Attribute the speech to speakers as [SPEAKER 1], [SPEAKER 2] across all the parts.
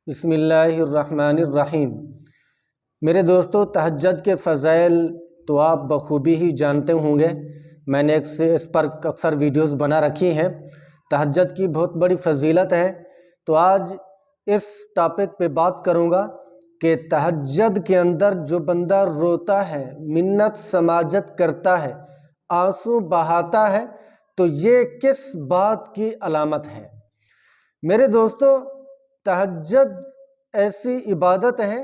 [SPEAKER 1] بسم اللہ الرحمن الرحیم۔ میرے دوستو، تہجد کے فضائل تو آپ بخوبی ہی جانتے ہوں گے۔ میں نے اس پر اکثر ویڈیوز بنا رکھی ہیں۔ تہجد کی بہت بڑی فضیلت ہے، تو آج اس ٹاپک پہ بات کروں گا کہ تہجد کے اندر جو بندہ روتا ہے، منت سماجت کرتا ہے، آنسو بہاتا ہے، تو یہ کس بات کی علامت ہے؟ میرے دوستو، تہجد ایسی عبادت ہے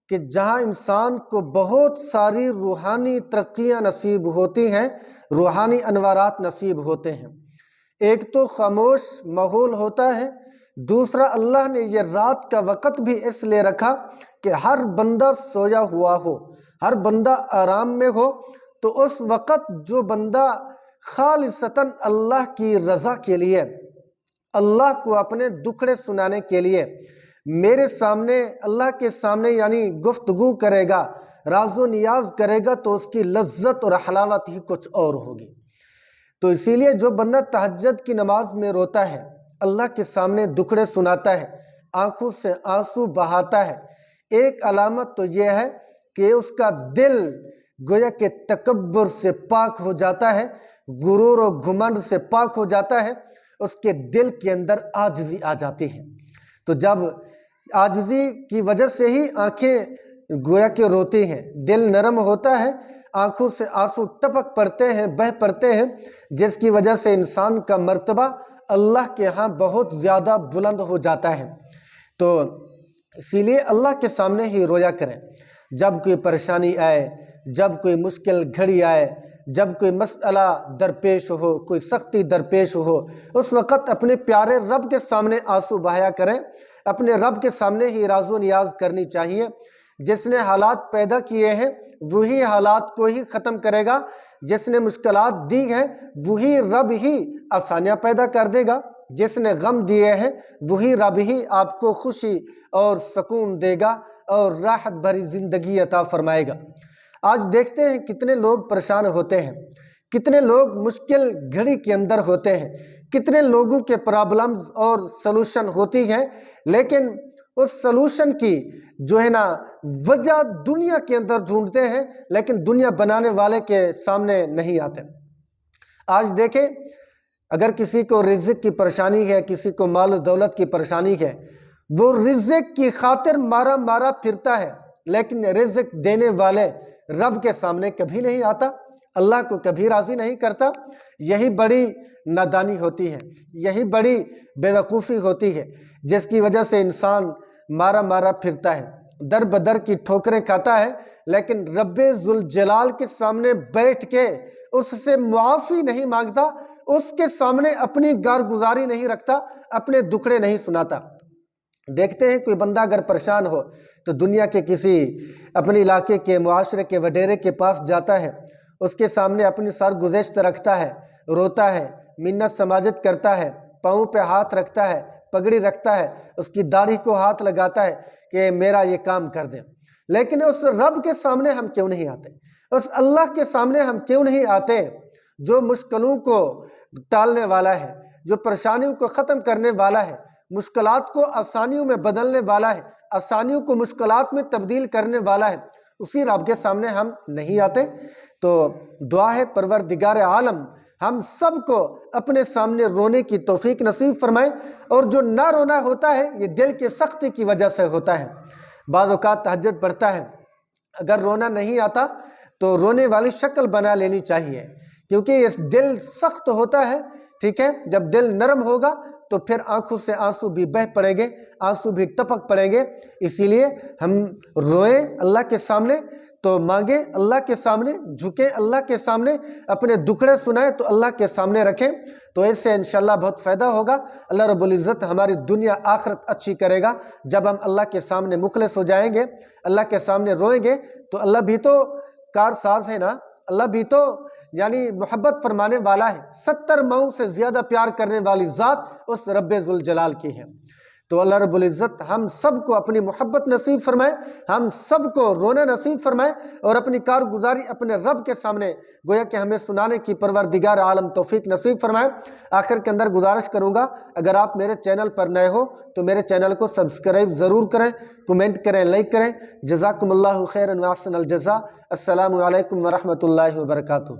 [SPEAKER 1] کہ جہاں انسان کو بہت ساری روحانی ترقیاں نصیب ہوتی ہیں، روحانی انوارات نصیب ہوتے ہیں۔ ایک تو خاموش ماحول ہوتا ہے، دوسرا اللہ نے یہ رات کا وقت بھی اس لیے رکھا کہ ہر بندہ سویا ہوا ہو، ہر بندہ آرام میں ہو، تو اس وقت جو بندہ خالصتاً اللہ کی رضا کے لیے، اللہ کو اپنے دکھڑے سنانے کے لیے میرے سامنے، اللہ کے سامنے یعنی گفتگو کرے گا، راز و نیاز کرے گا، تو اس کی لذت اور حلاوت ہی کچھ اور ہوگی۔ تو اسی لیے جو بندہ تہجد کی نماز میں روتا ہے، اللہ کے سامنے دکھڑے سناتا ہے، آنکھوں سے آنسو بہاتا ہے، ایک علامت تو یہ ہے کہ اس کا دل گویا کہ تکبر سے پاک ہو جاتا ہے، غرور و گھمنڈ سے پاک ہو جاتا ہے، اس کے دل کے اندر عاجزی آ جاتی ہے۔ تو جب عاجزی کی وجہ سے ہی آنکھیں گویا کہ روتی ہیں، دل نرم ہوتا ہے، آنکھوں سے آنسو ٹپک پڑتے ہیں، بہہ پڑتے ہیں، جس کی وجہ سے انسان کا مرتبہ اللہ کے ہاں بہت زیادہ بلند ہو جاتا ہے۔ تو اسی لیے اللہ کے سامنے ہی رویا کریں۔ جب کوئی پریشانی آئے، جب کوئی مشکل گھڑی آئے، جب کوئی مسئلہ درپیش ہو، کوئی سختی درپیش ہو، اس وقت اپنے پیارے رب کے سامنے آنسو بہایا کریں۔ اپنے رب کے سامنے ہی راز و نیاز کرنی چاہیے۔ جس نے حالات پیدا کیے ہیں وہی حالات کو ہی ختم کرے گا، جس نے مشکلات دی ہیں وہی رب ہی آسانیاں پیدا کر دے گا، جس نے غم دیے ہیں وہی رب ہی آپ کو خوشی اور سکون دے گا اور راحت بھری زندگی عطا فرمائے گا۔ آج دیکھتے ہیں کتنے لوگ پریشان ہوتے ہیں، کتنے لوگ مشکل گھڑی کے اندر ہوتے ہیں، کتنے لوگوں کے پرابلمز اور سلوشن ہوتی ہیں، لیکن اس سلوشن کی جو ہے نا وجہ دنیا کے اندر ڈھونڈتے ہیں، لیکن دنیا بنانے والے کے سامنے نہیں آتے۔ آج دیکھیں، اگر کسی کو رزق کی پریشانی ہے، کسی کو مال و دولت کی پریشانی ہے، وہ رزق کی خاطر مارا مارا پھرتا ہے، لیکن رزق دینے والے رب کے سامنے کبھی نہیں آتا، اللہ کو کبھی راضی نہیں کرتا۔ یہی بڑی نادانی ہوتی ہے، یہی بڑی بیوقوفی ہوتی ہے، جس کی وجہ سے انسان مارا مارا پھرتا ہے، در بدر کی ٹھوکریں کھاتا ہے، لیکن رب ذوالجلال کے سامنے بیٹھ کے اس سے معافی نہیں مانگتا، اس کے سامنے اپنی کارگزاری نہیں رکھتا، اپنے دکھڑے نہیں سناتا۔ دیکھتے ہیں کوئی بندہ اگر پریشان ہو تو دنیا کے کسی اپنے علاقے کے معاشرے کے وڈیرے کے پاس جاتا ہے، اس کے سامنے اپنی سرگزشت رکھتا ہے، روتا ہے، منت سماجت کرتا ہے، پاؤں پہ ہاتھ رکھتا ہے، پگڑی رکھتا ہے، اس کی داڑھی کو ہاتھ لگاتا ہے کہ میرا یہ کام کر دیں۔ لیکن اس رب کے سامنے ہم کیوں نہیں آتے؟ اس اللہ کے سامنے ہم کیوں نہیں آتے جو مشکلوں کو ٹالنے والا ہے، جو پریشانیوں کو ختم کرنے والا ہے، مشکلات کو آسانیوں میں بدلنے والا ہے، آسانیوں کو مشکلات میں تبدیل کرنے والا ہے؟ اسی رب کے سامنے ہم نہیں آتے۔ تو دعا ہے پروردگار عالم ہم سب کو اپنے سامنے رونے کی توفیق نصیب فرمائے، اور جو نہ رونا ہوتا ہے یہ دل کی سختی کی وجہ سے ہوتا ہے۔ بعض اوقات تہجد پڑھتا ہے، اگر رونا نہیں آتا تو رونے والی شکل بنا لینی چاہیے، کیونکہ اس دل سخت ہوتا ہے، ٹھیک ہے؟ جب دل نرم ہوگا تو پھر آنکھوں سے آنسو بھی بہہ پڑیں گے، آنسو بھی ٹپک پڑیں گے۔ اسی لیے ہم روئیں اللہ کے سامنے، تو مانگیں اللہ کے سامنے، جھکیں اللہ کے سامنے، اپنے دکھڑے سنائیں تو اللہ کے سامنے رکھیں، تو اس سے انشاءاللہ بہت فائدہ ہوگا۔ اللہ رب العزت ہماری دنیا آخرت اچھی کرے گا۔ جب ہم اللہ کے سامنے مخلص ہو جائیں گے، اللہ کے سامنے روئیں گے، تو اللہ بھی تو کارساز ہے نا، اللہ بھی تو یعنی محبت فرمانے والا ہے۔ 70 ماؤں سے زیادہ پیار کرنے والی ذات اس رب ذوالجلال کی ہے۔ تو اللہ رب العزت ہم سب کو اپنی محبت نصیب فرمائے، ہم سب کو رونا نصیب فرمائے، اور اپنی کارگزاری اپنے رب کے سامنے گویا کہ ہمیں سنانے کی پروردگار عالم توفیق نصیب فرمائے۔ آخر کے اندر گزارش کروں گا، اگر آپ میرے چینل پر نئے ہو تو میرے چینل کو سبسکرائب ضرور کریں، کمنٹ کریں، لائک کریں۔ جزاکم اللہ خیرا و احسن الجزاء۔ السلام علیکم ورحمۃ اللہ وبرکاتہ۔